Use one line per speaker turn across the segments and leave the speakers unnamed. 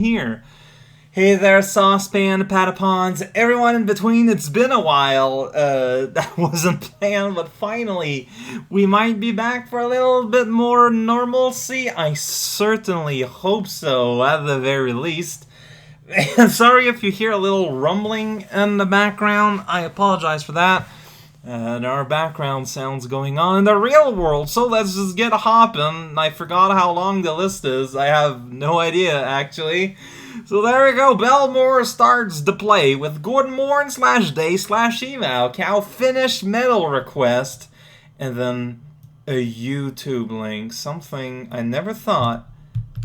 here. Hey there, Saucepan, Patapons, everyone in between. It's been a while. That wasn't planned, but finally, we might be back for a little bit more normalcy. I certainly hope so, at the very least. And sorry if you hear a little rumbling in the background. I apologize for that. There are background sounds going on in the real world, so let's just get hopping. I forgot how long the list is. I have no idea, actually. So there we go. Belmore starts the play with good morn /day /eval, cow finished medal request, and then a YouTube link. Something I never thought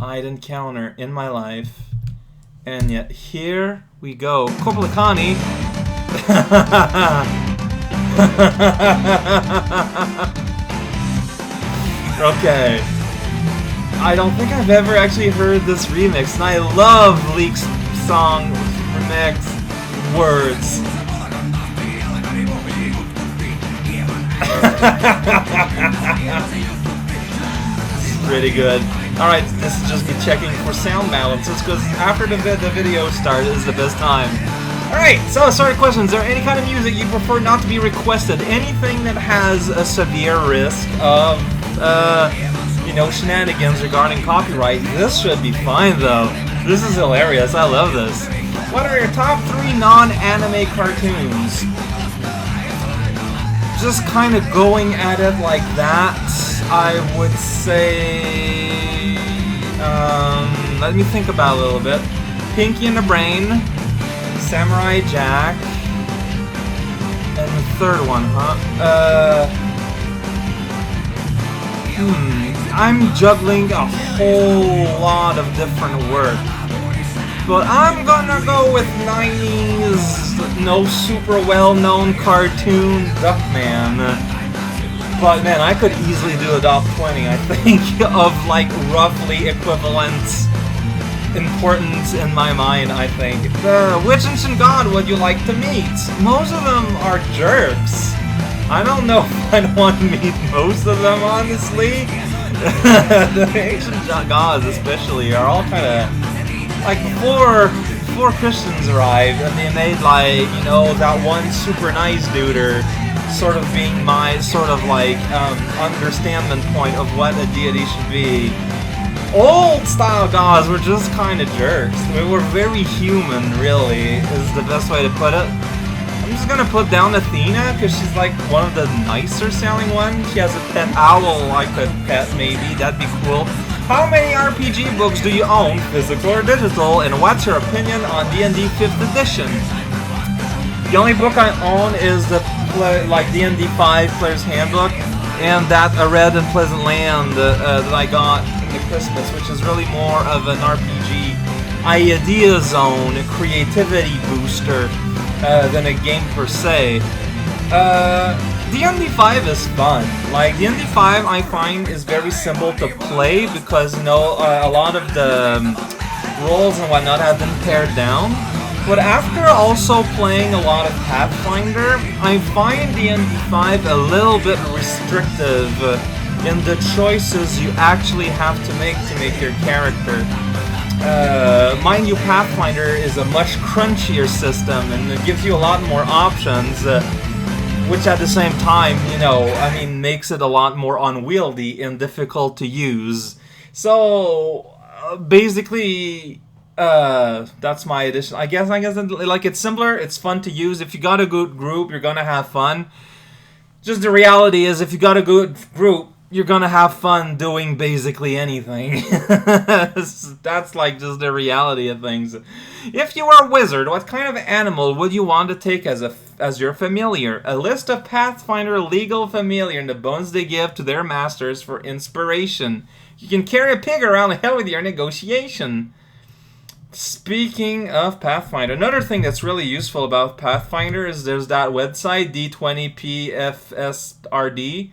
I'd encounter in my life. And yet here we go. Koplikani. Okay. I don't think I've ever actually heard this remix, and I love Leek's song remix words. This is pretty good. Alright, this is just me checking for sound balances, because after the video start is the best time. Alright, so sorry questions. Is there any kind of music you prefer not to be requested? Anything that has a severe risk of, shenanigans regarding copyright. This should be fine, though. This is hilarious. I love this. What are your top 3 non-anime cartoons? Just kind of going at it like that, I would say... let me think about it a little bit. Pinky and the Brain, Samurai Jack, and the third one, I'm juggling a whole lot of different work, but I'm gonna go with 90s, no super well-known cartoon, Duckman. But man, I could easily do a top 20, I think, of like roughly equivalent importance in my mind, I think. Which ancient god would you like to meet? Most of them are jerks. I don't know if I'd want to meet most of them, honestly. The ancient gods, especially, are all kind of like before Christians arrived, and they made like that one super nice duder sort of being my sort of like understanding point of what a deity should be. Old style gods were just kind of jerks. They were very human, really, is the best way to put it. I'm just gonna put down Athena, because she's like one of the nicer sounding ones. She has a pet owl I could pet, maybe. That'd be cool. How many RPG books do you own, physical or digital, and what's your opinion on D&D 5th edition? The only book I own is the D&D 5 Player's Handbook, and that A Red and Pleasant Land that I got in the Christmas, which is really more of an RPG idea zone, a creativity booster, than a game per se. D&D 5 is fun. Like, D&D 5 I find is very simple to play because, a lot of the roles and whatnot have been pared down. But after also playing a lot of Pathfinder, I find D&D 5 a little bit restrictive in the choices you actually have to make your character. Mind you, Pathfinder is a much crunchier system, and it gives you a lot more options, which at the same time, makes it a lot more unwieldy and difficult to use. So, basically, that's my addition. I guess, it's simpler, it's fun to use. If you got a good group, you're gonna have fun. Just the reality is, if you got a good group, you're gonna have fun doing basically anything. That's like just the reality of things. If you were a wizard, what kind of animal would you want to take as your familiar? A list of Pathfinder legal familiar and the bones they give to their masters for inspiration. You can carry a pig around the hell with your negotiation. Speaking of Pathfinder, another thing that's really useful about Pathfinder is there's that website, D20PFSRD,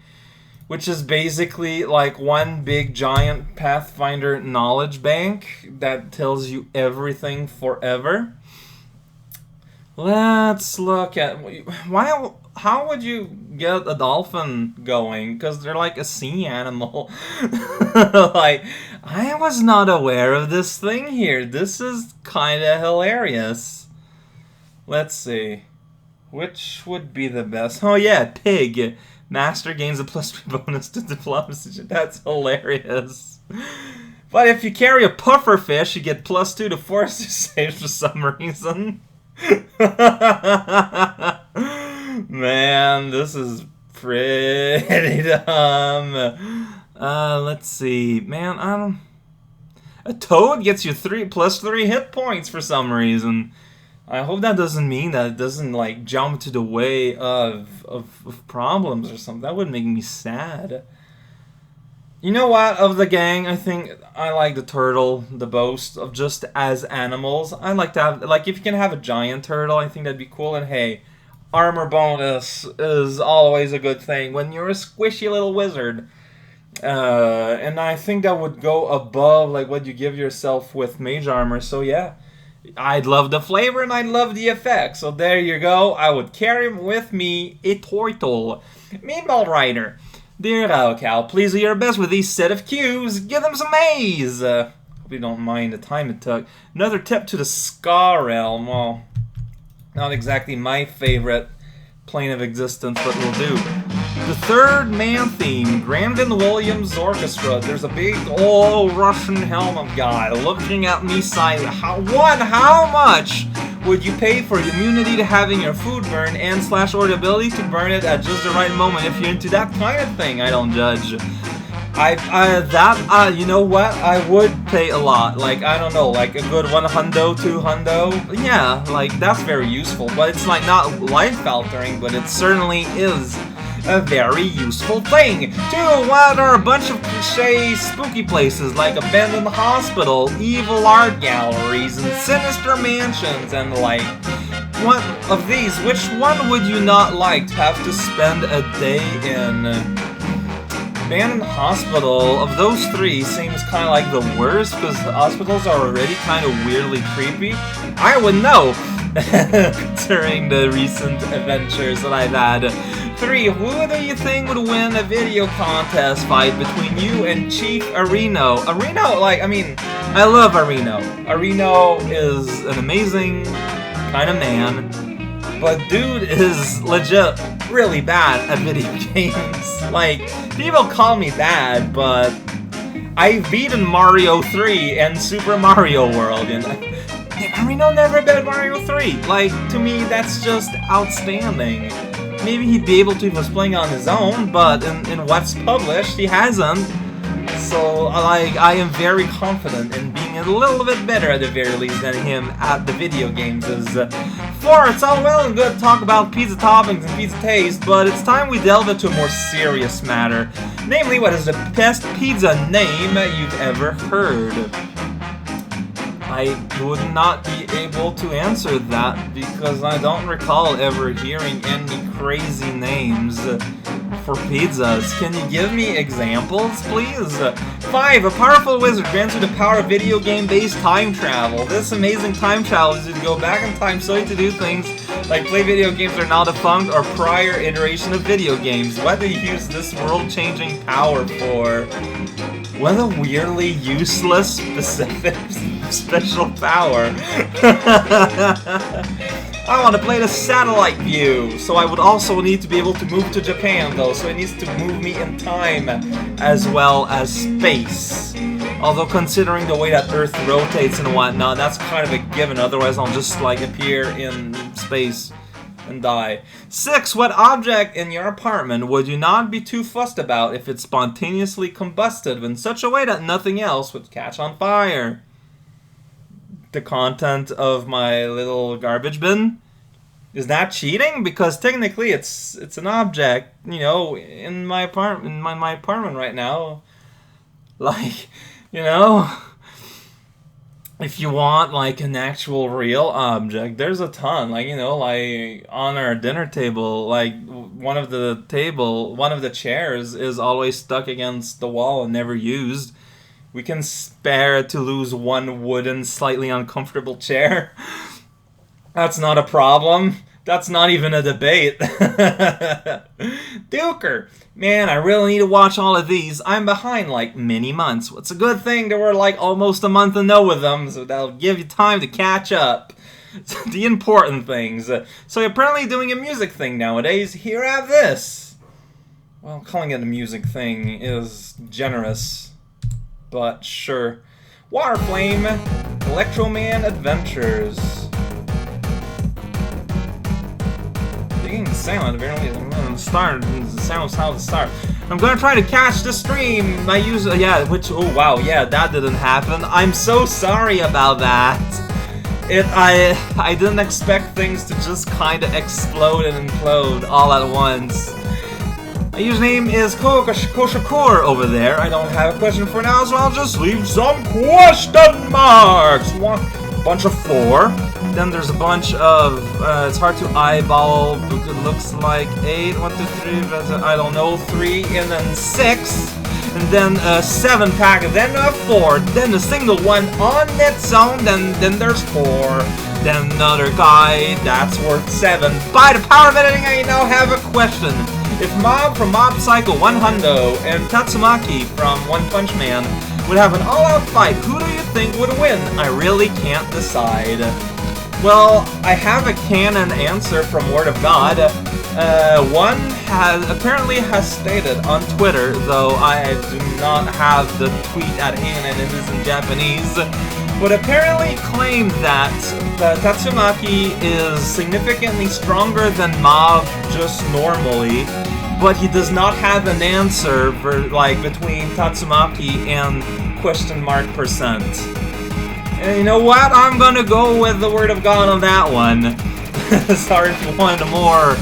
which is basically like one big giant Pathfinder knowledge bank that tells you everything forever. Let's look at how would you get a dolphin going? Because they're like a sea animal. Like, I was not aware of this thing here. This is kind of hilarious. Let's see. Which would be the best? Oh yeah, pig. Master gains a +3 bonus to diplomacy. That's hilarious. But if you carry a puffer fish, you get +2 to forestry saves for some reason. Man, this is pretty dumb. Let's see. Man, I don't... A toad gets you +3 hit points for some reason. I hope that doesn't mean that it doesn't, like, jump to the way of problems or something. That would make me sad. You know what? Of the gang, I think I like the turtle the most of just as animals. I like to have, like, if you can have a giant turtle, I think that'd be cool. And hey, armor bonus is always a good thing when you're a squishy little wizard. And I think that would go above, like, what you give yourself with mage armor. So yeah, I'd love the flavor and I'd love the effect. So there you go. I would carry with me a turtle. Meatball Rider. Dear Raocal, please do your best with these set of cues. Give them some A's. Hope you don't mind the time it took. Another tip to the Ska realm. Well, not exactly my favorite plane of existence, but will do. The third man theme, Grandin Williams Orchestra. There's a big old Russian helmet guy looking at me silently. How much would you pay for immunity to having your food burned and / or the ability to burn it at just the right moment? If you're into that kind of thing, I don't judge. You know what? I would pay a lot. Like, I don't know, like a good 1 hundo, 2 hundo. Yeah, like, that's very useful. But it's like not life-altering, but it certainly is a very useful thing. 2, what are a bunch of cliche spooky places like abandoned hospital, evil art galleries, and sinister mansions and the like. One of these, which one would you not like to have to spend a day in? Abandoned hospital, of those 3, seems kind of like the worst because hospitals are already kind of weirdly creepy. I would know, considering the recent adventures that I've had. 3, who do you think would win a video contest fight between you and Chief Areno? Areno, like, I mean, I love Areno. Areno is an amazing kind of man, but dude is legit really bad at video games. Like, people call me bad, but I've beaten Mario 3 and Super Mario World, and Areno never beat Mario 3. Like, to me, that's just outstanding. Maybe he'd be able to if he was playing on his own, but in what's published, he hasn't. So, like, I am very confident in being a little bit better at the very least than him at the video games. 4, it's all well and good to talk about pizza toppings and pizza taste, but it's time we delve into a more serious matter. Namely, what is the best pizza name you've ever heard? I would not be able to answer that because I don't recall ever hearing any crazy names for pizzas. Can you give me examples, please? 5, a powerful wizard grants you the power of video game-based time travel. This amazing time travel is to go back in time solely to do things like play video games that are now defunct or prior iteration of video games. What do you use this world-changing power for? What a weirdly useless special power. I want to play the satellite view, so I would also need to be able to move to Japan, though, so it needs to move me in time as well as space. Although considering the way that Earth rotates and whatnot, that's kind of a given, otherwise I'll just, like, appear in space and die. 6, what object in your apartment would you not be too fussed about if it spontaneously combusted in such a way that nothing else would catch on fire? The content of my little garbage bin? Is that cheating? Because technically it's an object, you know, in my apartment, in my apartment right now. Like, you know, if you want, like, an actual real object, there's a ton. Like, you know, like, on our dinner table, like, one of the chairs is always stuck against the wall and never used. We can spare to lose one wooden, slightly uncomfortable chair. That's not a problem. That's not even a debate. Duker. Man, I really need to watch all of these. I'm behind like many months. It's a good thing that we're like almost a month in know with them, so that'll give you time to catch up. The important things. So you're apparently doing a music thing nowadays. Here, have this. Well, calling it a music thing is generous, but sure. Waterflame, Electroman Adventures. Being silent, apparently start. Sounds how to start. I'm gonna try to catch the stream. I use oh wow, yeah, that didn't happen. I'm so sorry about that. I didn't expect things to just kind of explode and implode all at once. My username is Koshakur over there. I don't have a question for now, so I'll just leave some question marks. One bunch of 4. Then there's a bunch of, it's hard to eyeball, it looks like 8, 1, 2, 3, I don't know, 3, and then 6, and then a 7-pack, and then a 4, then a single one on its own, then there's 4, then another guy, that's worth 7. By the power of editing, I now have a question. If Mob from Mob Psycho 1 Hundo and Tatsumaki from One Punch Man would have an all-out fight, who do you think would win? I really can't decide. Well, I have a canon answer from Word of God. One apparently has stated on Twitter, though I do not have the tweet at hand and it is in Japanese, but apparently claimed that Tatsumaki is significantly stronger than Mob just normally, but he does not have an answer for, like, between Tatsumaki and %. And you know what? I'm gonna go with the Word of God on that one. Sorry if you wanted a more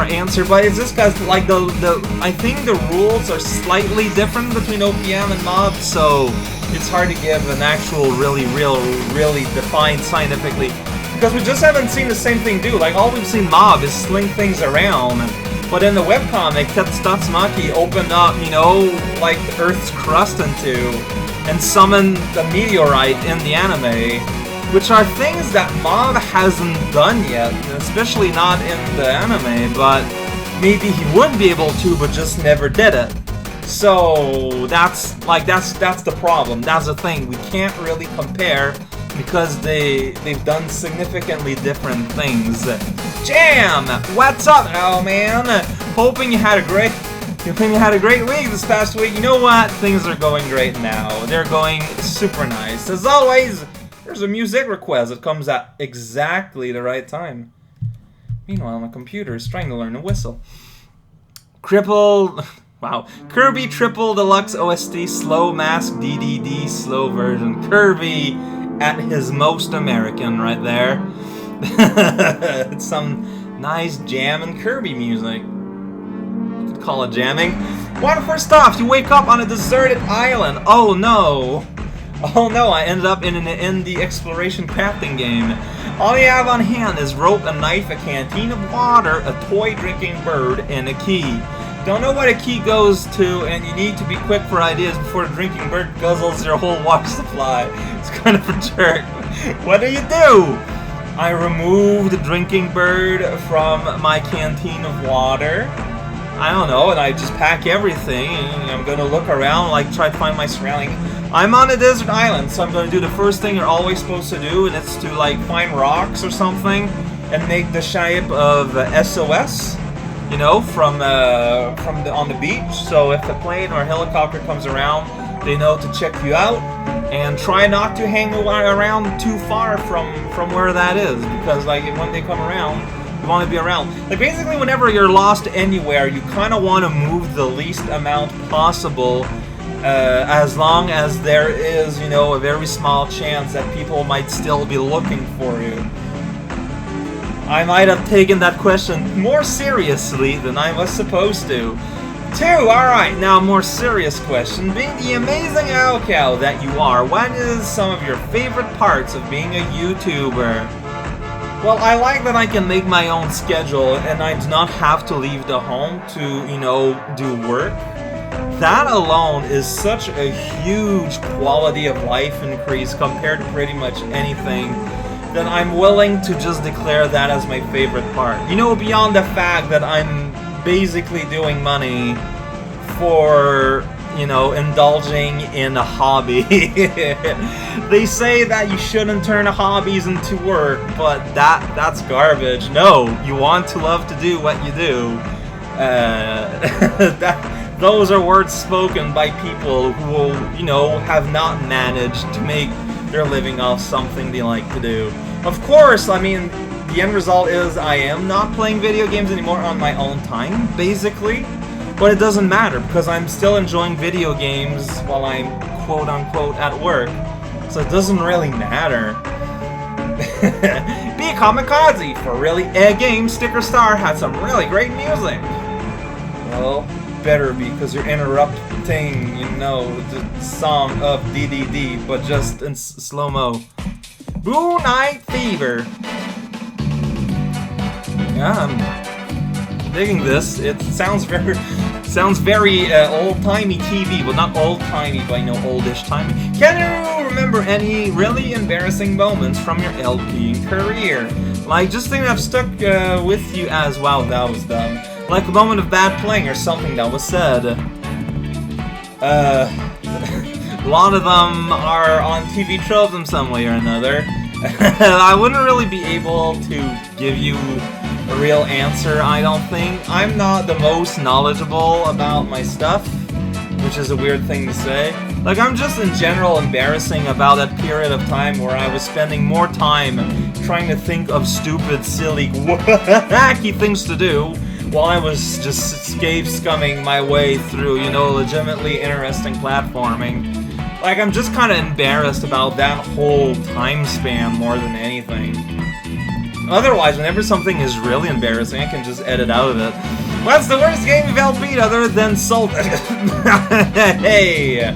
answer, but it's just because like I think the rules are slightly different between OPM and Mob, so it's hard to give an actual really defined scientifically, because we just haven't seen the same thing do. Like, all we've seen Mob is sling things around, but in the webcomic, Tatsumaki opened up, you know, like the Earth's crust into, and summoned the meteorite in the anime, which are things that Mob hasn't done yet, especially not in the anime, but maybe he would be able to, but just never did it. So that's the problem. That's the thing. We can't really compare because they've done significantly different things. Jam! What's up, oh man? Hoping you had a great week this past week. You know what? Things are going great now. They're going super nice. As always, there's a music request that comes at exactly the right time. Meanwhile, my computer is trying to learn to whistle. Kirby Triple Deluxe OST Slow Mask DDD Slow Version. Kirby at his most American right there. It's some nice jamming Kirby music. You could call it jamming. First off, you wake up on a deserted island. Oh no, I ended up in an indie exploration crafting game. All you have on hand is rope, a knife, a canteen of water, a toy drinking bird, and a key. Don't know what a key goes to, and you need to be quick for ideas before the drinking bird guzzles your whole water supply. It's kind of a jerk. What do? I remove the drinking bird from my canteen of water. I don't know, and I just pack everything, and I'm gonna look around, like, try to find my surroundings. I'm on a desert island, so I'm gonna do the first thing you're always supposed to do, and it's to, like, find rocks or something, and make the shape of SOS. You know, on the beach, so if a plane or a helicopter comes around, they know to check you out, and try not to hang around too far from where that is, because like when they come around, you want to be around. Like basically, whenever you're lost anywhere, you kind of want to move the least amount possible, as long as there is, you know, a very small chance that people might still be looking for you. I might have taken that question more seriously than I was supposed to. 2, alright, now a more serious question. Being the amazing Aocow that you are, what is some of your favorite parts of being a YouTuber? Well, I like that I can make my own schedule and I do not have to leave the home to, you know, do work. That alone is such a huge quality of life increase compared to pretty much anything then I'm willing to just declare that as my favorite part. You know, beyond the fact that I'm basically doing money for, you know, indulging in a hobby. They say that you shouldn't turn hobbies into work, but that's garbage. No, you want to love to do what you do. Those are words spoken by people who, you know, have not managed to make their living off something they like to do. Of course, I mean, the end result is I am not playing video games anymore on my own time, basically. But it doesn't matter, because I'm still enjoying video games while I'm quote-unquote at work. So it doesn't really matter. Be a Kamikaze for really a game. Sticker Star had some really great music. Well, better be, because you're interrupting, you know, the song of DDD, but just in slow-mo. Boo Night Fever. Yeah, I'm digging this. It sounds very old-timey TV. Well, not old-timey, but, you know, oldish-timey. Can you remember any really embarrassing moments from your LPing career? Like, just things that have stuck with you as, wow, that was dumb. Like a moment of bad playing or something that was said. A lot of them are on TV tropes in some way or another. I wouldn't really be able to give you a real answer, I don't think. I'm not the most knowledgeable about my stuff, which is a weird thing to say. Like, I'm just in general embarrassing about that period of time where I was spending more time trying to think of stupid, silly, wacky things to do while I was just scave-scumming my way through, you know, legitimately interesting platforming. Like, I'm just kind of embarrassed about that whole time span more than anything. Otherwise, whenever something is really embarrassing, I can just edit out of it. What's the worst game you've LP'd other than Salt? Hey!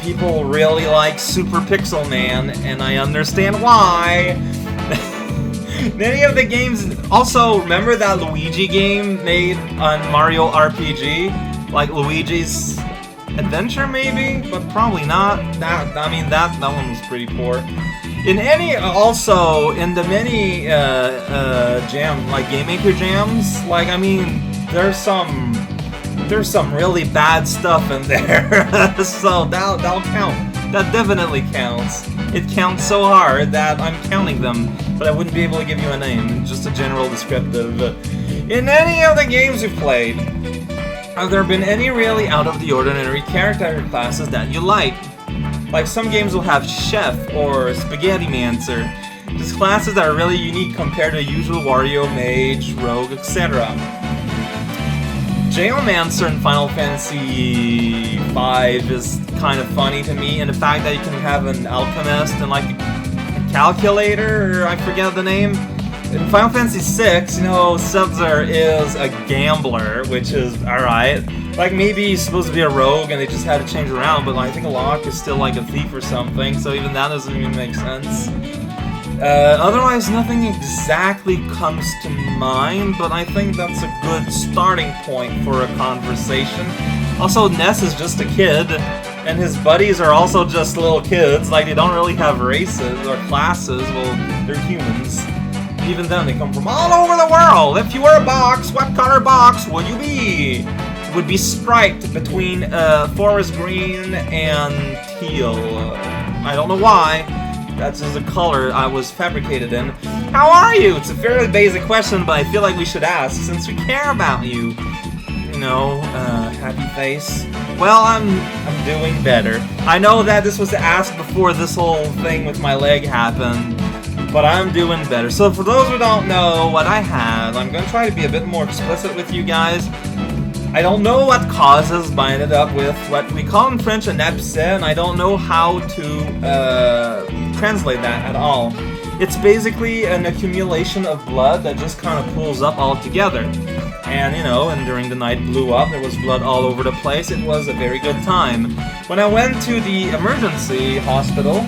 People really like Super Pixel Man, and I understand why. Many of the games... Also, remember that Luigi game made on Mario RPG? Like Luigi's Adventure, maybe? But probably not. That one was pretty poor. In the many like Game Maker jams, like, I mean, there's some really bad stuff in there. So that'll count. That definitely counts. It counts so hard that I'm counting them, but I wouldn't be able to give you a name, just a general descriptive. In any of the games you've played, have there been any really out-of-the-ordinary character classes that you like? Like, some games will have Chef or Spaghetti Mancer, just classes that are really unique compared to usual Wario, Mage, Rogue, etc. Geomancer in Final Fantasy V is kind of funny to me, and the fact that you can have an alchemist and like a calculator, or I forget the name. In Final Fantasy VI, you know, Sub-Zero is a gambler, which is alright. Like, maybe he's supposed to be a rogue and they just had to change around, but I think Locke is still like a thief or something, so even that doesn't even make sense. Otherwise, nothing exactly comes to mind, but I think that's a good starting point for a conversation. Also, Ness is just a kid, and his buddies are also just little kids. Like, they don't really have races or classes. Well, they're humans. Even then, they come from all over the world. If you were a box, what color box would you be? It would be striped between forest green and teal. I don't know why. That's just a color I was fabricated in. How are you? It's a fairly basic question, but I feel like we should ask since we care about you. You know, happy face. Well, I'm doing better. I know that this was asked before this whole thing with my leg happened, but I'm doing better. So for those who don't know what I have, I'm gonna try to be a bit more explicit with you guys. I don't know what causes, but I ended up with what we call in French an abcès, and I don't know how to translate that at all. It's basically an accumulation of blood that just kind of pools up all together. And, you know, and during the night blew up, there was blood all over the place. It was a very good time. When I went to the emergency hospital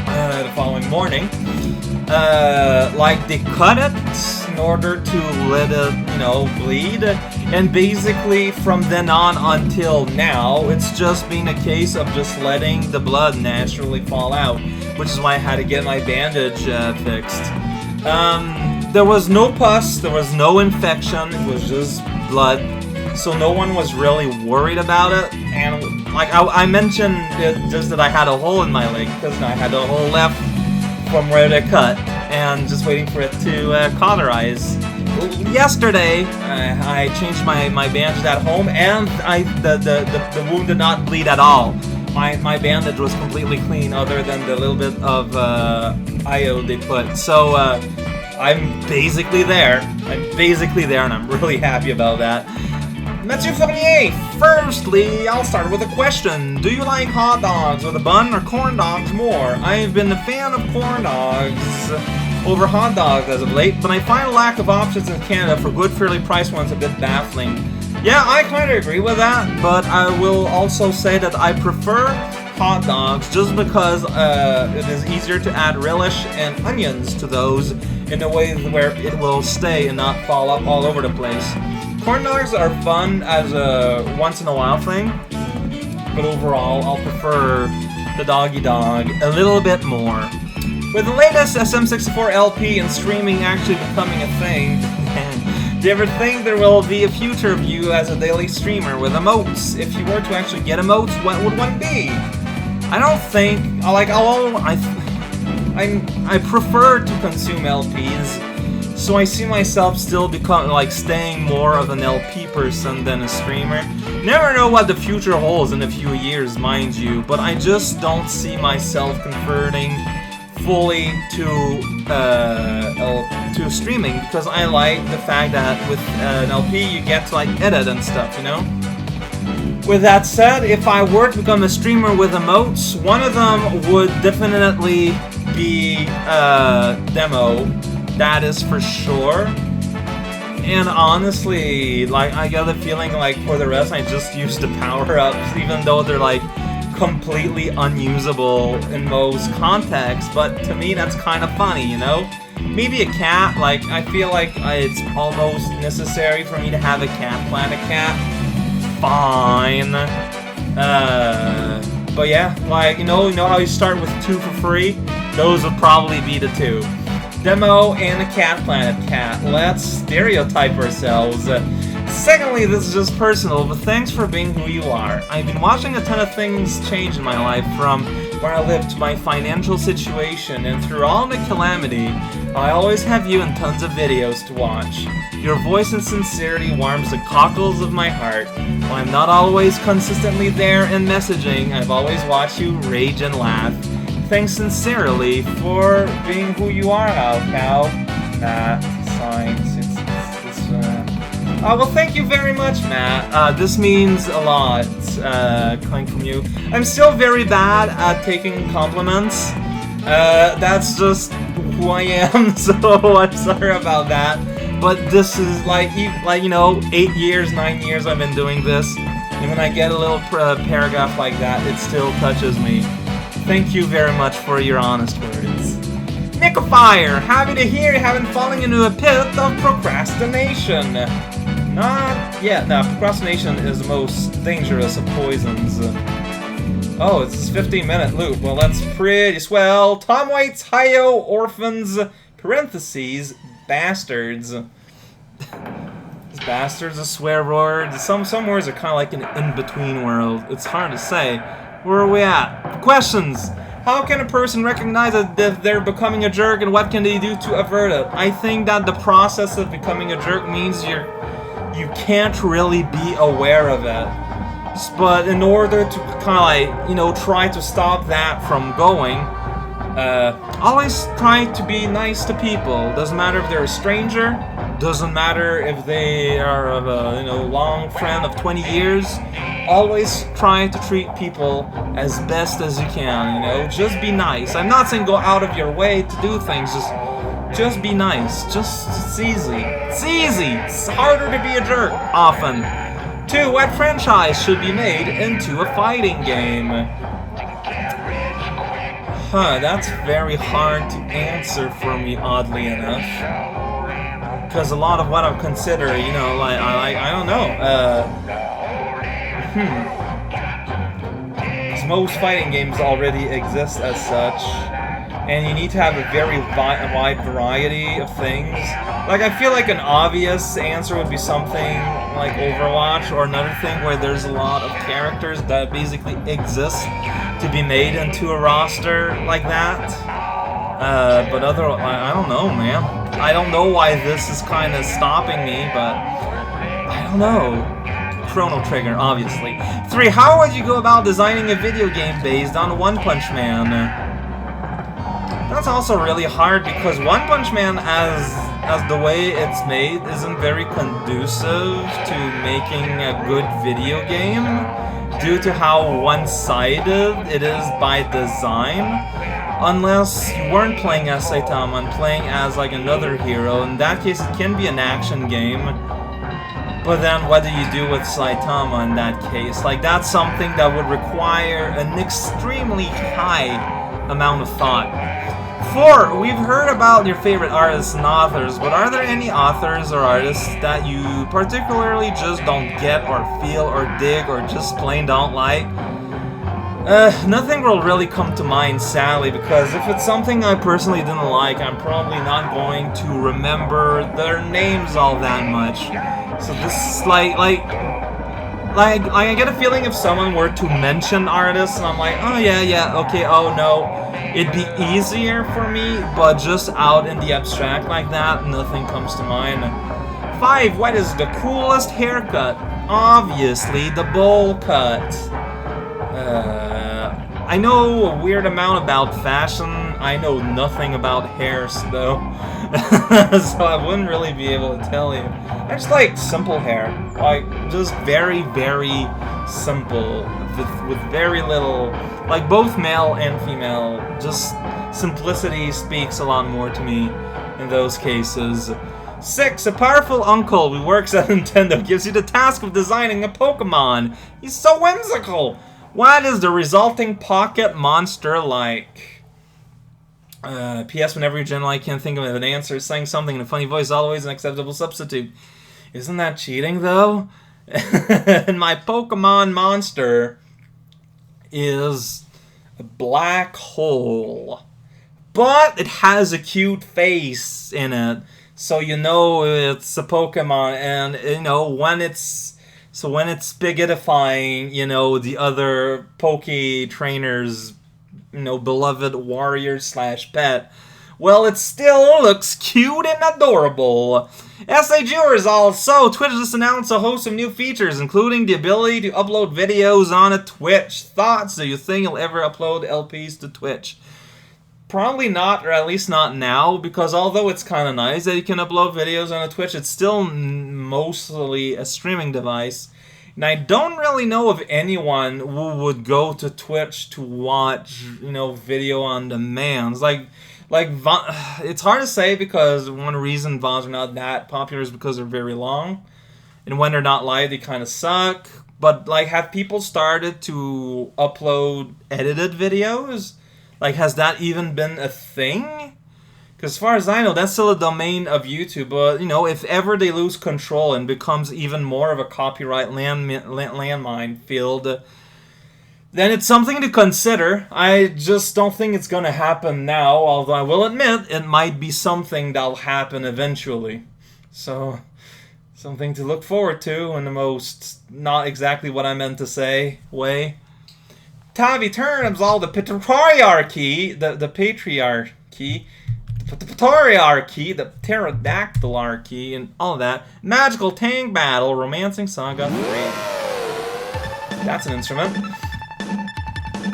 the following morning, like, they cut it in order to let it, you know, bleed. And basically, from then on until now, it's just been a case of just letting the blood naturally fall out, which is why I had to get my bandage fixed. There was no pus, there was no infection, it was just blood, so no one was really worried about it. And like I mentioned just that I had a hole in my leg, because I had a hole left from where they cut, and just waiting for it to cauterize. Yesterday, I changed my bandage at home, and the wound did not bleed at all. My bandage was completely clean, other than the little bit of IO they put. So I'm basically there. And I'm really happy about that. Mathieu Fournier, firstly, I'll start with a question. Do you like hot dogs with a bun or corn dogs more? I've been a fan of corn dogs over hot dogs as of late, but I find a lack of options in Canada for good, fairly priced ones a bit baffling. Yeah, I kind of agree with that, but I will also say that I prefer hot dogs just because it is easier to add relish and onions to those in a way where it will stay and not fall up all over the place. Corn dogs are fun as a once-in-a-while thing, but overall, I'll prefer the doggy dog a little bit more. With the latest SM64 LP and streaming actually becoming a thing, do you ever think there will be a future of you as a daily streamer with emotes? If you were to actually get emotes, what would one be? I don't think, I prefer to consume LPs, so I see myself still staying more of an LP person than a streamer. Never know what the future holds in a few years, mind you, but I just don't see myself converting fully to streaming, because I like the fact that with an LP you get to edit and stuff, you know? With that said, if I were to become a streamer with emotes, one of them would definitely be demo. That is for sure. And honestly, I got the feeling for the rest I just use the power-ups, even though they're completely unusable in most contexts, but to me that's kind of funny, you know? Maybe a cat, I feel it's almost necessary for me to have a cat, plant a cat. Fine. But yeah, you know how you start with 2 for free? Those would probably be the 2. Demo and a cat planet cat. Let's stereotype ourselves. Secondly, this is just personal, but thanks for being who you are. I've been watching a ton of things change in my life, from where I live to my financial situation, and through all the calamity, I always have you in tons of videos to watch. Your voice and sincerity warms the cockles of my heart. While I'm not always consistently there in messaging, I've always watched you rage and laugh. Thanks sincerely for being who you are now, pal. Matt, signs. Well, thank you very much, Matt. This means a lot, coming from you. I'm still very bad at taking compliments. That's just who I am, so I'm sorry about that. But this is 8 years, 9 years I've been doing this, and when I get a little paragraph like that, it still touches me. Thank you very much for your honest words. Nicofire, happy to hear you haven't fallen into a pit of procrastination. Not yet. Now, procrastination is the most dangerous of poisons. Oh, it's a 15-minute loop. Well, that's pretty swell. Tom Waits, Hio, Orphans, parentheses, Bastards. Is bastards a swear word? Some words are kind of an in-between world. It's hard to say. Where are we at? Questions. How can a person recognize that they're becoming a jerk, and what can they do to avert it? I think that the process of becoming a jerk means you can't really be aware of it. But in order to kind of try to stop that from going, always try to be nice to people. Doesn't matter if they're a stranger. Doesn't matter if they are a long friend of 20 years. Always try to treat people as best as you can. Just be nice. I'm not saying go out of your way to do things. Just be nice. It's easy. It's easy. It's harder to be a jerk often. 2. What franchise should be made into a fighting game? That's very hard to answer for me, oddly enough. because a lot of what I consider, you know, like I don't know. Most fighting games already exist as such, and you need to have a very wide variety of things. Like, I feel like an obvious answer would be something like Overwatch, or another thing where there's a lot of characters that basically exist to be made into a roster like that. But I don't know, man. I don't know why this is kind of stopping me, but I don't know. Chrono Trigger, obviously. 3. How would you go about designing a video game based on One Punch Man? That's also really hard because One Punch Man, as the way it's made, isn't very conducive to making a good video game due to how one-sided it is by design. Unless you weren't playing as Saitama and playing as like another hero. In that case, it can be an action game. But then what do you do with Saitama in that case? Like, that's something that would require an extremely high amount of thought. 4. We've heard about your favorite artists and authors, but are there any authors or artists that you particularly just don't get or feel or dig or just plain don't like? Nothing will really come to mind, sadly, because if it's something I personally didn't like, I'm probably not going to remember their names all that much. So this is like I get a feeling if someone were to mention artists and I'm like, oh yeah, okay, oh no, it'd be easier for me, but just out in the abstract like that, nothing comes to mind. 5. What is the coolest haircut? Obviously, the bowl cut. I know a weird amount about fashion. I know nothing about hairs, though. So I wouldn't really be able to tell you. I just like simple hair. Like, just very, very simple. With very little... Like, both male and female. Just simplicity speaks a lot more to me in those cases. 6. A powerful uncle who works at Nintendo gives you the task of designing a Pokemon. He's so whimsical. What is the resulting pocket monster like? P.S. Whenever you generally can't think of an answer, saying something in a funny voice is always an acceptable substitute. Isn't that cheating, though? And my Pokemon monster is a black hole. But it has a cute face in it. So you know it's a Pokemon, and you know when it's spaghettifying, you know, the other Poke trainers, you know, beloved warrior / pet, well, it still looks cute and adorable. SAGers also, Twitch just announced a host of new features, including the ability to upload videos on a Twitch. Thoughts? Do you think you'll ever upload LPs to Twitch? Probably not, or at least not now, because although it's kind of nice that you can upload videos on a Twitch, it's still mostly a streaming device. And I don't really know of anyone who would go to Twitch to watch, you know, video on demand. It's hard to say because one reason VODs are not that popular is because they're very long. And when they're not live, they kind of suck. But, like, have people started to upload edited videos? Like, has that even been a thing? Because as far as I know, that's still a domain of YouTube. But, you know, if ever they lose control and becomes even more of a copyright landmine field, then it's something to consider. I just don't think it's going to happen now, although I will admit it might be something that'll happen eventually. So, something to look forward to in the most not exactly what I meant to say way. Tavi turns all the patriarchy, the patriarchy, the pterodactylarchy, and all that. Magical Tank Battle, Romancing Saga 3. That's an instrument.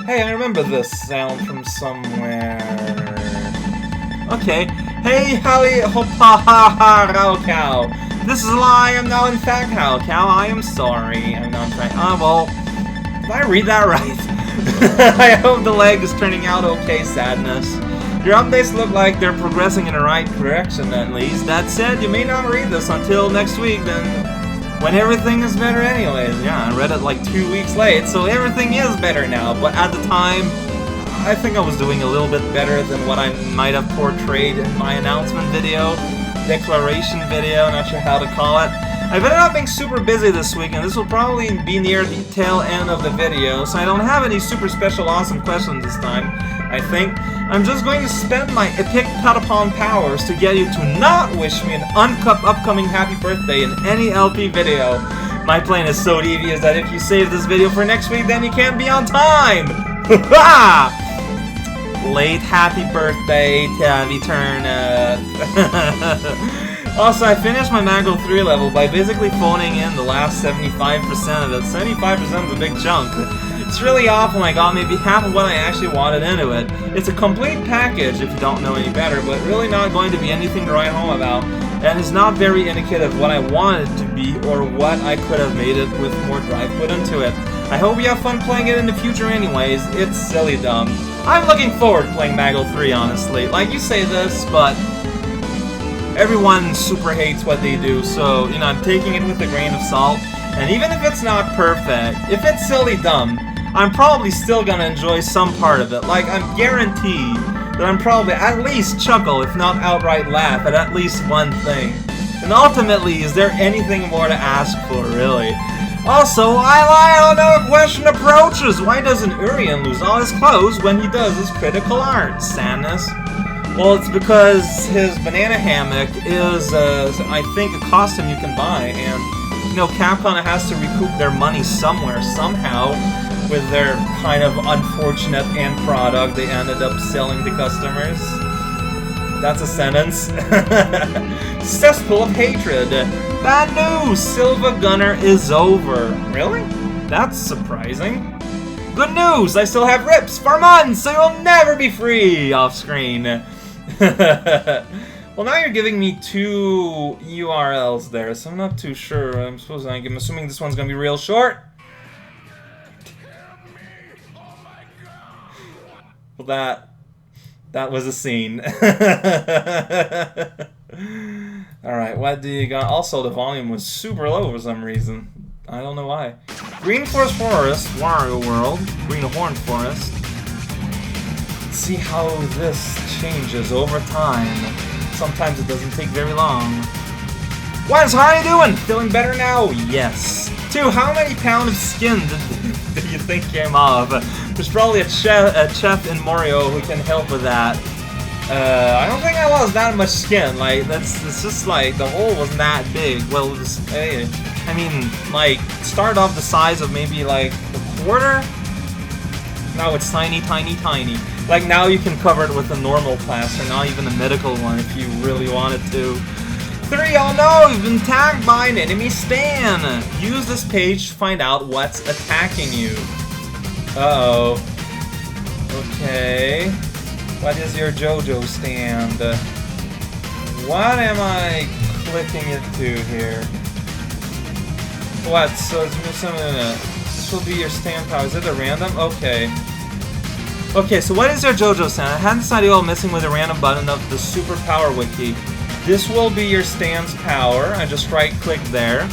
Hey, I remember this sound from somewhere. Okay. Hey, Hallie, hopa ha ha, Rao Cow. This is a lie, I'm now in fact Rao Cow. I am sorry. I'm not in fact. Well, did I read that right? I hope the leg is turning out okay, Sadness. Your updates look like they're progressing in the right direction, at least. That said, you may not read this until next week, then when everything is better anyways. Yeah, I read it like 2 weeks late, so everything is better now. But at the time, I think I was doing a little bit better than what I might have portrayed in my announcement video. declaration video, not sure how to call it. I've ended up being super busy this week, and this will probably be near the tail end of the video, so I don't have any super special awesome questions this time, I think. I'm just going to spend my epic Patapon powers to get you to not wish me an upcoming happy birthday in any LP video. My plan is so devious that if you save this video for next week, then you can't be on time! Late happy birthday, Taviturnip. Also, I finished my Magel 3 level by basically phoning in the last 75% of it. 75% is a big chunk. It's really awful, and I got maybe half of what I actually wanted into it. It's a complete package, if you don't know any better, but really not going to be anything to write home about, and is not very indicative of what I wanted it to be or what I could have made it with more drive put into it. I hope you have fun playing it in the future anyways. It's silly dumb. I'm looking forward to playing Magel 3, honestly. Like, you say this, but everyone super hates what they do, so, you know, I'm taking it with a grain of salt. And even if it's not perfect, if it's silly dumb, I'm probably still gonna enjoy some part of it. Like, I'm guaranteed that I'm probably at least chuckle, if not outright laugh, at least one thing. And ultimately, is there anything more to ask for, really? Also, I don't know, a question approaches. Why doesn't Urien lose all his clothes when he does his critical art? Sadness. Well, it's because his banana hammock is, I think, a costume you can buy, and, you know, Capcom has to recoup their money somewhere, somehow, with their kind of unfortunate end product they ended up selling to customers. That's a sentence. Cesspool of hatred. Bad news! Silva Gunner is over. Really? That's surprising. Good news! I still have rips for months, so you'll never be free off screen. Well, now you're giving me 2 URLs there, so I'm not too sure. I'm assuming this one's gonna be real short. Well, that was a scene. Alright, what do you got? Also, the volume was super low for some reason. I don't know why. Green Forest, Wario World, Green Horn Forest. Let's see how this changes over time. Sometimes it doesn't take very long. What's Hardy doing? Feeling better now? Yes. 2, how many pounds of skin do you think came off? There's probably a chef in Mario who can help with that. I don't think I lost that much skin. Like, it's just like, the hole wasn't that big. Well, it was, I mean, like, start off the size of maybe like a quarter? Now it's tiny, tiny, tiny. Like, now you can cover it with a normal plaster, not even a medical one if you really wanted to. 3, oh no, you've been tagged by an enemy Stan! Use this page to find out what's attacking you. Uh-oh. Okay. What is your JoJo stand? What am I clicking into here? What? So it's this will be your stand power. Is it a random? Okay. Okay, so what is your JoJo stand? I had this idea while messing with a random button of the Superpower Wiki. This will be your stand's power. I just right-click there.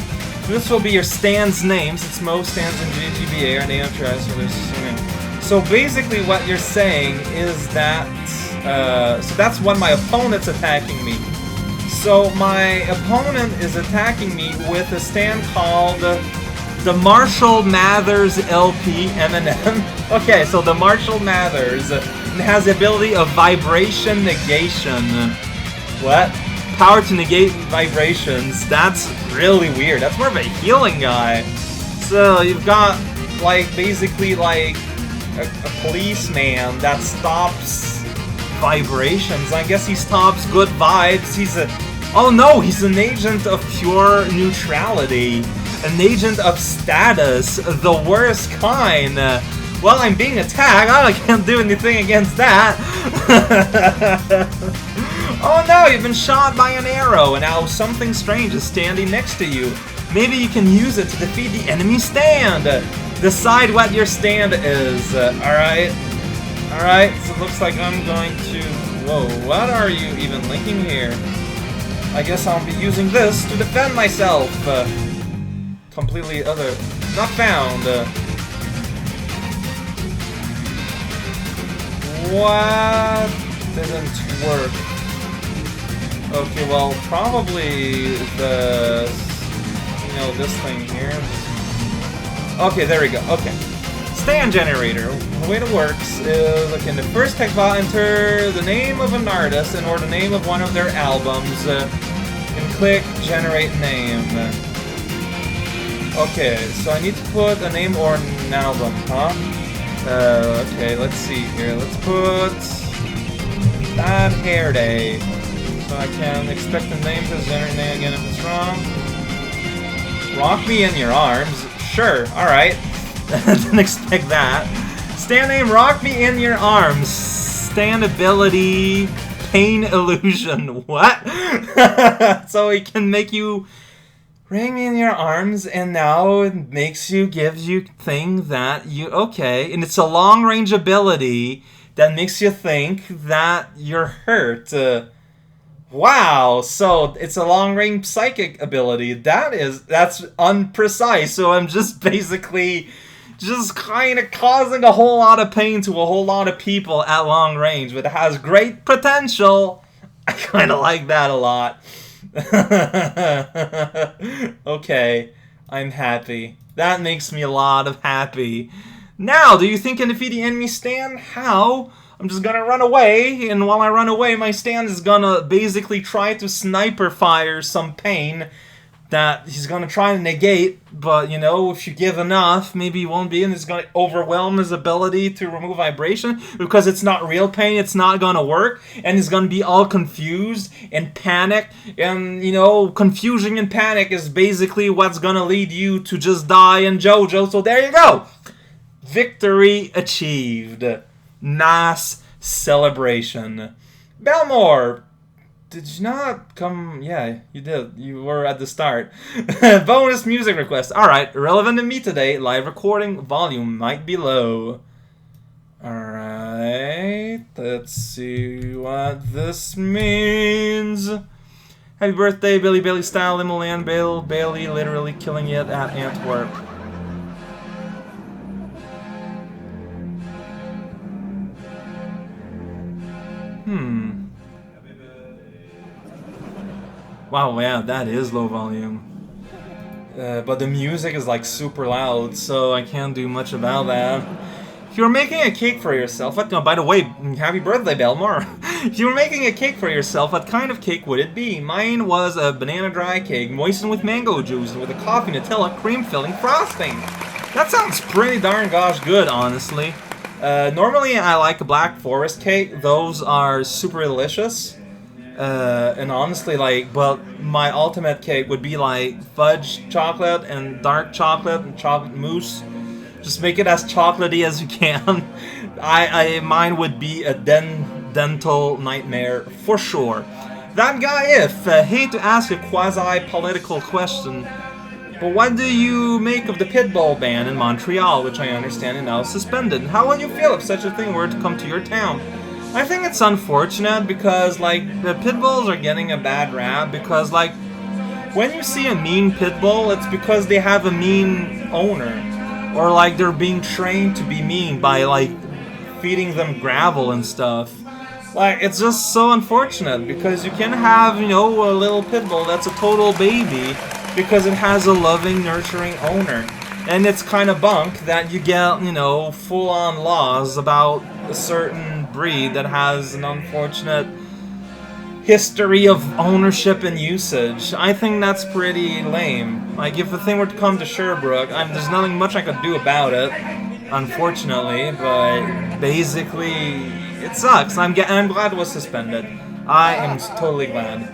This will be your stand's name, since most stands in GGBA are named after. So basically what you're saying is that, so that's when my opponent's attacking me. So my opponent is attacking me with a stand called the Marshall Mathers LP M&M. Okay, so the Marshall Mathers has the ability of vibration negation. What? Power to negate vibrations. That's really weird. That's more of a healing guy. So you've got, like, basically, like, a policeman that stops vibrations. I guess he stops good vibes. He's a... Oh no, he's an agent of pure neutrality. An agent of status. The worst kind. Well, I'm being attacked. I can't do anything against that. Oh no, you've been shot by an arrow, and now something strange is standing next to you. Maybe you can use it to defeat the enemy stand. Decide what your stand is. Alright. Alright, so it looks like I'm going to... Whoa, what are you even linking here? I guess I'll be using this to defend myself. Completely other... Not found. What didn't work? Okay, well, probably the... You know, this thing here. Okay, there we go. Okay. Stand generator. The way it works is, like, in the first text box, enter the name of an artist and or the name of one of their albums, and click generate name. Okay, so I need to put a name or an album, huh? Okay, let's see here. Let's put Bad Hair Day. So I can expect the name to generate name again if it's wrong. Rock Me in Your Arms. Sure, alright. Didn't expect that. Stand name, Rock Me in Your Arms. Stand ability, Pain Illusion. What? So it can make you ring me in your arms, and now it makes you, gives you thing that you, okay. And it's a long range ability that makes you think that you're hurt. Wow, so it's a long-range psychic ability. That's unprecise, so I'm just basically just kind of causing a whole lot of pain to a whole lot of people at long range, but it has great potential. I kind of like that a lot. Okay, I'm happy. That makes me a lot of happy. Now, do you think I can defeat the enemy stand? How? I'm just gonna run away, and while I run away, my stand is gonna basically try to sniper fire some pain that he's gonna try to negate, but, you know, if you give enough, maybe he won't be, and it's gonna overwhelm his ability to remove vibration, because it's not real pain, it's not gonna work, and he's gonna be all confused and panic, and, you know, confusion and panic is basically what's gonna lead you to just die in JoJo, so there you go! Victory achieved. Nice celebration. Belmore! Did you not come? Yeah, you did. You were at the start. Bonus music request. Alright, relevant to me today. Live recording volume might be low. Alright, let's see what this means. Happy birthday, Billy Bailey style, Limoland Bill Bailey, literally killing it at Antwerp. Wow, yeah, that is low volume. But the music is like super loud, so I can't do much about that. If you were making a cake for yourself, what, oh, by the way, happy birthday, Belmore. If you were making a cake for yourself, what kind of cake would it be? Mine was a banana dry cake, moistened with mango juice, and with a coffee Nutella cream filling frosting. That sounds pretty darn gosh good, honestly. Normally I like a black forest cake. Those are super delicious. And honestly, like, but my ultimate cake would be like fudge chocolate and dark chocolate and chocolate mousse. Just make it as chocolatey as you can. Mine would be a dental nightmare for sure. That guy, hate to ask a quasi-political question, but what do you make of the Pitbull ban in Montreal, which I understand is now suspended? How would you feel if such a thing were to come to your town? I think it's unfortunate because, like, the Pitbulls are getting a bad rap because, like, when you see a mean Pitbull, it's because they have a mean owner. Or, like, they're being trained to be mean by, like, feeding them gravel and stuff. Like, it's just so unfortunate because you can have, you know, a little Pitbull that's a total baby because it has a loving, nurturing owner. And it's kind of bunk that you get, you know, full-on laws about a certain breed that has an unfortunate history of ownership and usage. I think that's pretty lame. Like, if the thing were to come to Sherbrooke, there's nothing much I could do about it, unfortunately, but basically, it sucks. I'm glad it was suspended. I am totally glad.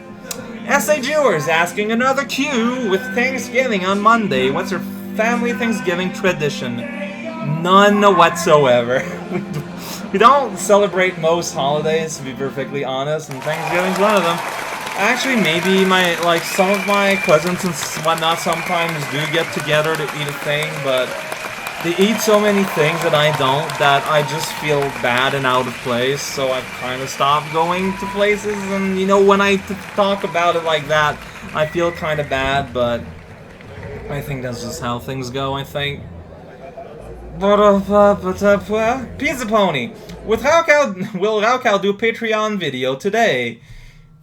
S.A. Jewers asking another Q with Thanksgiving on Monday. What's your family Thanksgiving tradition? None whatsoever. We don't celebrate most holidays, to be perfectly honest, and Thanksgiving's one of them. Actually, maybe some of my cousins and whatnot sometimes do get together to eat a thing, but they eat so many things that I don't, that I just feel bad and out of place, so I've kind of stopped going to places, and, you know, when I talk about it like that, I feel kind of bad, but I think that's just how things go, I think. Pizza Pony! Will Raukal do a Patreon video today?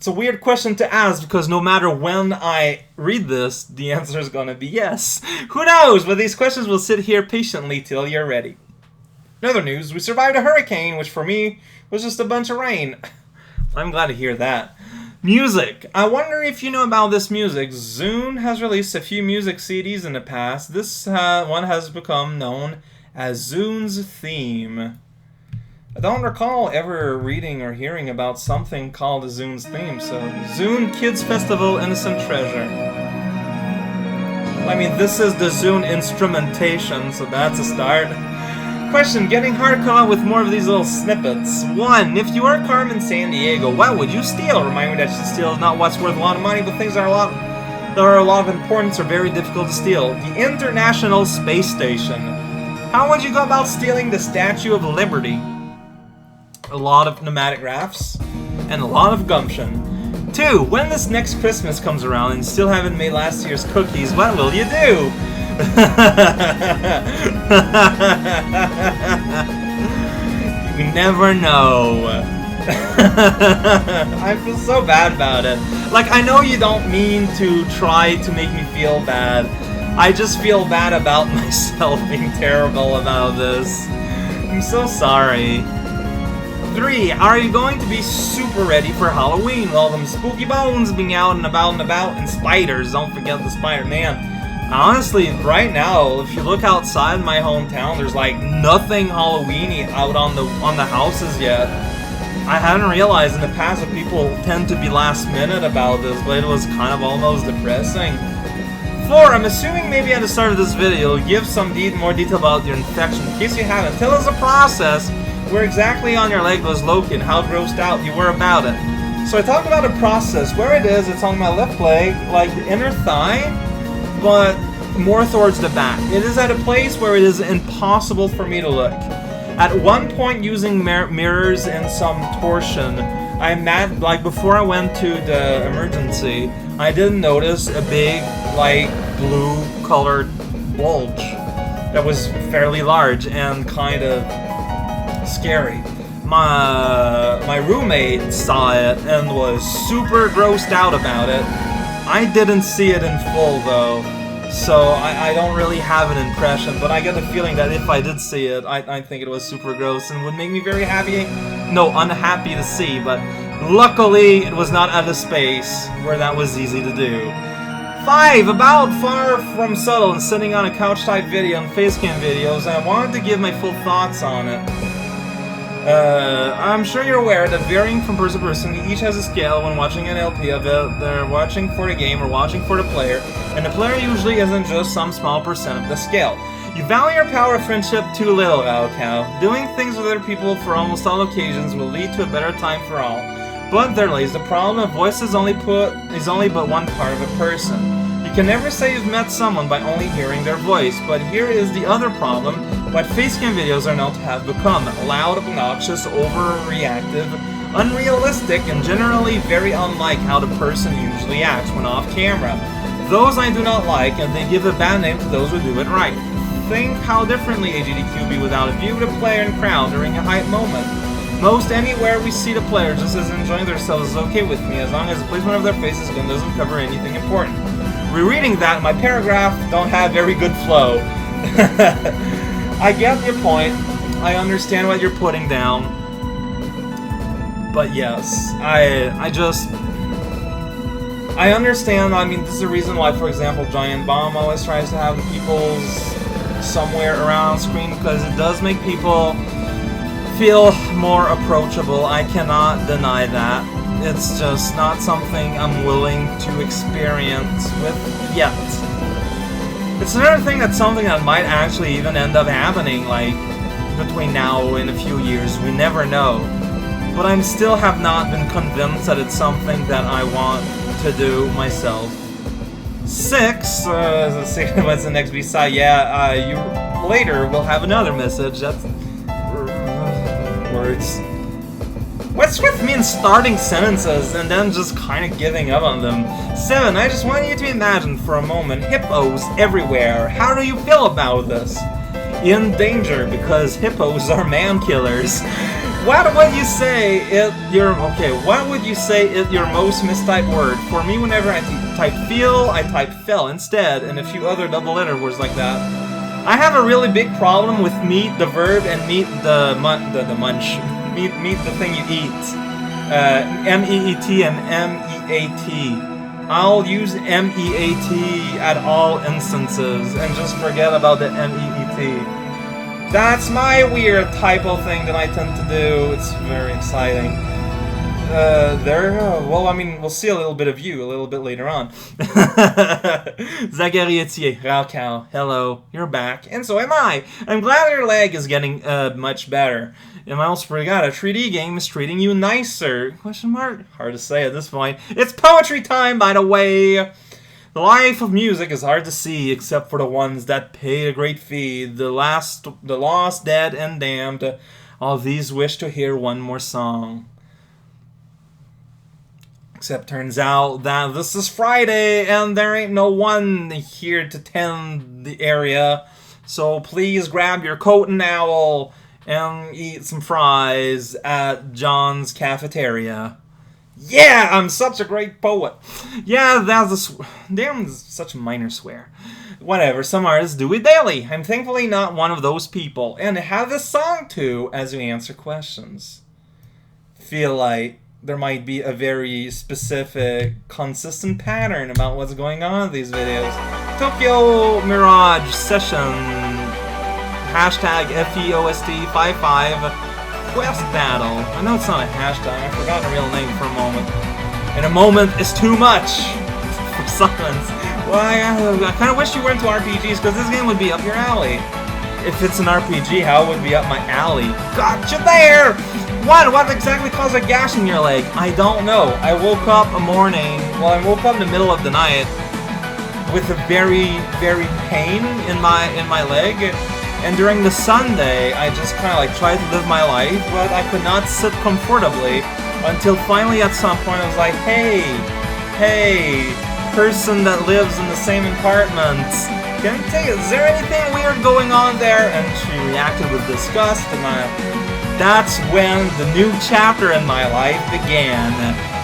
It's a weird question to ask because no matter when I read this, the answer is gonna be yes. Who knows? But these questions will sit here patiently till you're ready. In other news, we survived a hurricane, which for me was just a bunch of rain. I'm glad to hear that. Music. I wonder if you know about this music. Zune has released a few music CDs in the past. This one has become known as Zune's theme. I don't recall ever reading or hearing about something called a Zune's theme, so Zune Kids Festival Innocent Treasure. I mean, this is the Zune instrumentation, so that's a start. Question, getting hard to come up with more of these little snippets. 1. If you were Carmen Sandiego, what would you steal? Remind me that you steal is not what's worth a lot of money, but things that are a lot of importance or very difficult to steal. The International Space Station. How would you go about stealing the Statue of Liberty? A lot of pneumatic rafts, and a lot of gumption. 2. When this next Christmas comes around and you still haven't made last year's cookies, what will you do? You never know. I feel so bad about it. Like, I know you don't mean to try to make me feel bad. I just feel bad about myself being terrible about this. I'm so sorry. 3. Are you going to be super ready for Halloween with all them spooky bones being out and about and spiders? Don't forget the spider. Man, honestly, right now, if you look outside my hometown, there's like nothing Halloween-y out on the houses yet. I hadn't realized in the past that people tend to be last minute about this, but it was kind of almost depressing. 4. I'm assuming maybe at the start of this video, you'll give some more detail about your infection. In case you haven't, tell us the process. Where exactly on your leg was located, how grossed out you were about it. So I talked about a process. Where it is, it's on my left leg, like the inner thigh, but more towards the back. It is at a place where it is impossible for me to look. At one point, using mirrors and some torsion, like before I went to the emergency, I didn't notice a big, like, blue-colored bulge that was fairly large and kind of scary. My roommate saw it and was super grossed out about it. I didn't see it in full though, so I don't really have an impression, but I get the feeling that if I did see it, I think it was super gross and would make me very unhappy to see, but luckily it was not at a space where that was easy to do. 5. About far from subtle and sitting on a couch type video and facecam videos, and I wanted to give my full thoughts on it. I'm sure you're aware that varying from person to person, each has a scale when watching an LP of it. They're watching for the game or watching for the player, and the player usually isn't just some small percent of the scale. You value your power of friendship too little, Raocow. Doing things with other people for almost all occasions will lead to a better time for all. But there lays the problem. A voice is only but one part of a person. You can never say you've met someone by only hearing their voice, but here is the other problem. What facecam videos are known to have become: loud, obnoxious, overreactive, unrealistic, and generally very unlike how the person usually acts when off camera. Those I do not like, and they give a bad name to those who do it right. Think how differently AGDQ would be without a view of the player and crowd during a hype moment. Most anywhere we see the player just as enjoying themselves is okay with me, as long as the placement of their faces doesn't cover anything important. Rereading that, my paragraph don't have very good flow. I get your point. I understand what you're putting down. But yes, I understand. I mean, this is the reason why, for example, Giant Bomb always tries to have the people's somewhere around on screen, because it does make people feel more approachable. I cannot deny that. It's just not something I'm willing to experience with yet. It's another thing that's something that might actually even end up happening, like, between now and a few years. We never know. But I still have not been convinced that it's something that I want to do myself. 6, let's see what's the next B-side. Yeah, you later will have another message. That's words. What's with me in starting sentences and then just kind of giving up on them? 7, I just want you to imagine for a moment hippos everywhere. How do you feel about this? In danger, because hippos are man killers. What would you say is your What would you say is your most mistyped word? For me, whenever I type feel, I type fell instead, and a few other double-letter words like that. I have a really big problem with meat, the verb, and meat, the munch. Meat, the thing you eat. M-E-E-T and M-E-A-T. I'll use M-E-A-T at all instances and just forget about the M-E-E-T. That's my weird typo thing that I tend to do. It's very exciting. Well, I mean, we'll see a little bit of you a little bit later on. Zachary Etier, Raukau, hello, you're back, and so am I. I'm glad your leg is getting much better. And I also forgot, a 3D game is treating you nicer? Question mark? Hard to say at this point. It's poetry time, by the way. The life of music is hard to see, except for the ones that pay a great fee. The lost, dead, and damned. All these wish to hear one more song. Except turns out that this is Friday, and there ain't no one here to tend the area. So please grab your coat and owl and eat some fries at John's Cafeteria. Yeah, I'm such a great poet. Yeah, that's damn, such a minor swear. Whatever, some artists do it daily. I'm thankfully not one of those people. And I have this song too as we answer questions. Feel like there might be a very specific, consistent pattern about what's going on in these videos. Tokyo Mirage Session. Hashtag FEOST55. Quest Battle. I know it's not a hashtag, I forgot the real name for a moment. And a moment is too much for silence. Well, I kind of wish you were into RPGs, because this game would be up your alley. If it's an RPG, how it would be up my alley? Gotcha there! What exactly caused a gash in your leg? I don't know. I woke up in the middle of the night with a very, very pain in my leg. And during the Sunday, I just kind of tried to live my life, but I could not sit comfortably until finally at some point I was like, hey, person that lives in the same apartment, is there anything weird going on there? And she reacted with disgust, and that's when the new chapter in my life began.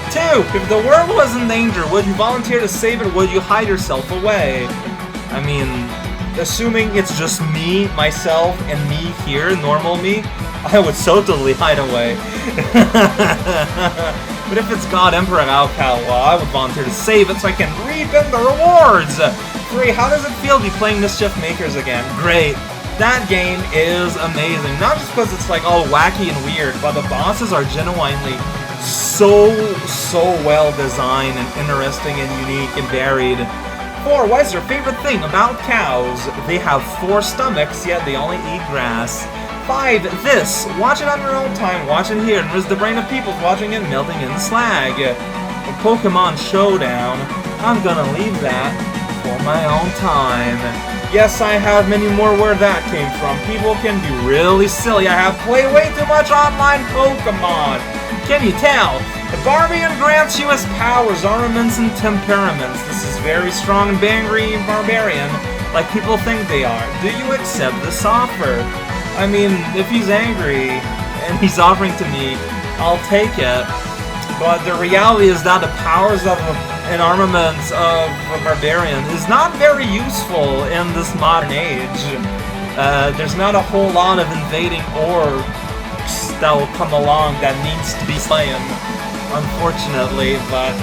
2. If the world was in danger, would you volunteer to save it, or would you hide yourself away? I mean, assuming it's just me, myself, and me here, normal me, I would so totally hide away. But if it's God Emperor Raukau, well, I would volunteer to save it so I can reap in the rewards! 3. How does it feel to be playing Mischief Makers again? Great. That game is amazing. Not just because it's all wacky and weird, but the bosses are genuinely so well designed and interesting and unique and varied. 4. What is your favorite thing about cows? They have 4 stomachs, yet they only eat grass. 5. This. Watch it on your own time. Watch it here and risk the brain of people watching it melting in the slag. Pokemon Showdown. I'm gonna leave that for my own time. Yes, I have many more where that came from. People can be really silly. I have played way too much online Pokemon. Can you tell? The Barbarian grants you his powers, armaments, and temperaments. This is very strong and angry Barbarian, like people think they are. Do you accept this offer? I mean, if he's angry and he's offering to me, I'll take it. But the reality is that the powers of and armaments of a Barbarian is not very useful in this modern age. There's not a whole lot of invading orcs that will come along that needs to be slain, unfortunately, but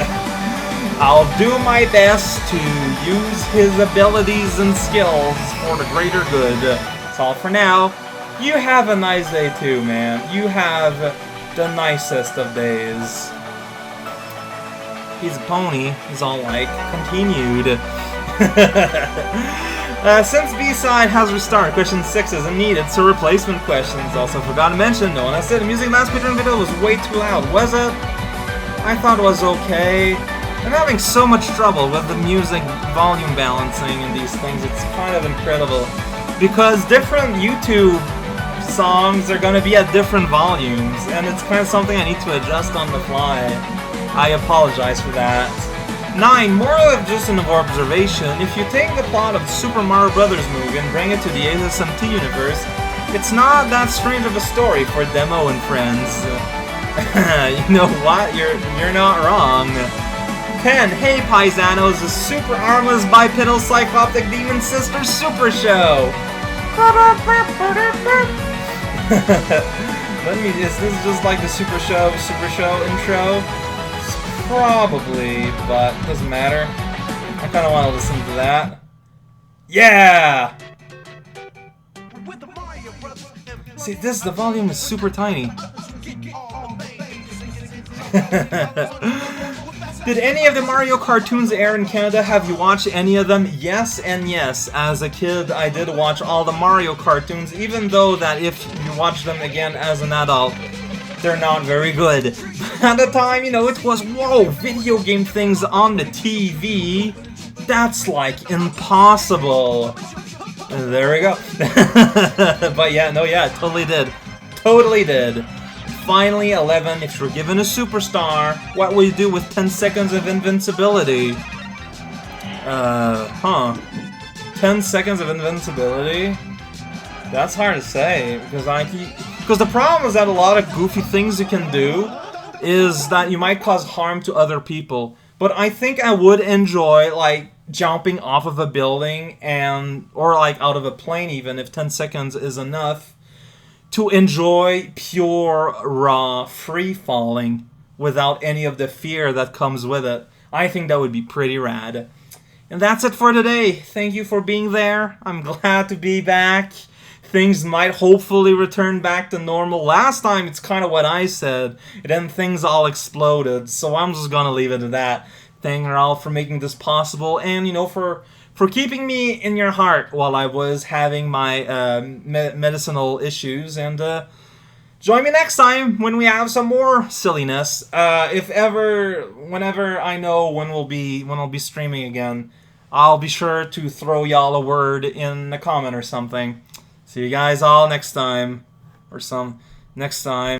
I'll do my best to use his abilities and skills for the greater good. That's all for now. You have a nice day too, man. You have the nicest of days. He's a pony, he's all continued. Since B-side has restarted, question 6 isn't needed, so replacement questions. Also forgot to mention, no one has said the music last speedrun video was way too loud. Was it? I thought it was okay. I'm having so much trouble with the music volume balancing and these things, it's kind of incredible. Because different YouTube songs are going to be at different volumes, and it's kind of something I need to adjust on the fly. I apologize for that. 9. More of just an observation. If you take the plot of the Super Mario Bros. Movie and bring it to the SMT universe, It's not that strange of a story for Demo and friends. You know what? You're not wrong. Ken, hey paisanos, the super armless bipedal cycloptic demon sister super show. Is this just like the super show intro? Probably, but doesn't matter. I kind of want to listen to that. Yeah! See, the volume is super tiny. Did any of the Mario cartoons air in Canada? Have you watched any of them? Yes and yes. As a kid, I did watch all the Mario cartoons, even though that if you watch them again as an adult, they're not very good. At the time, you know, it was, whoa, video game things on the TV. That's like impossible. There we go. But yeah, no, yeah, totally did. Totally did. Finally, 11, if you're given a superstar, what will you do with 10 seconds of invincibility? 10 seconds of invincibility? That's hard to say, because the problem is that a lot of goofy things you can do is that you might cause harm to other people. But I think I would enjoy, like, jumping off of a building or like out of a plane even, if 10 seconds is enough, to enjoy pure, raw, free-falling without any of the fear that comes with it. I think that would be pretty rad. And that's it for today. Thank you for being there. I'm glad to be back. Things might hopefully return back to normal. Last time, it's kind of what I said, and then things all exploded, so I'm just gonna leave it at that. Thank you all for making this possible, and, you know, for keeping me in your heart while I was having my medicinal issues, and join me next time when we have some more silliness. Whenever I know when I'll be streaming again, I'll be sure to throw y'all a word in the comment or something. See you guys all next time, next time.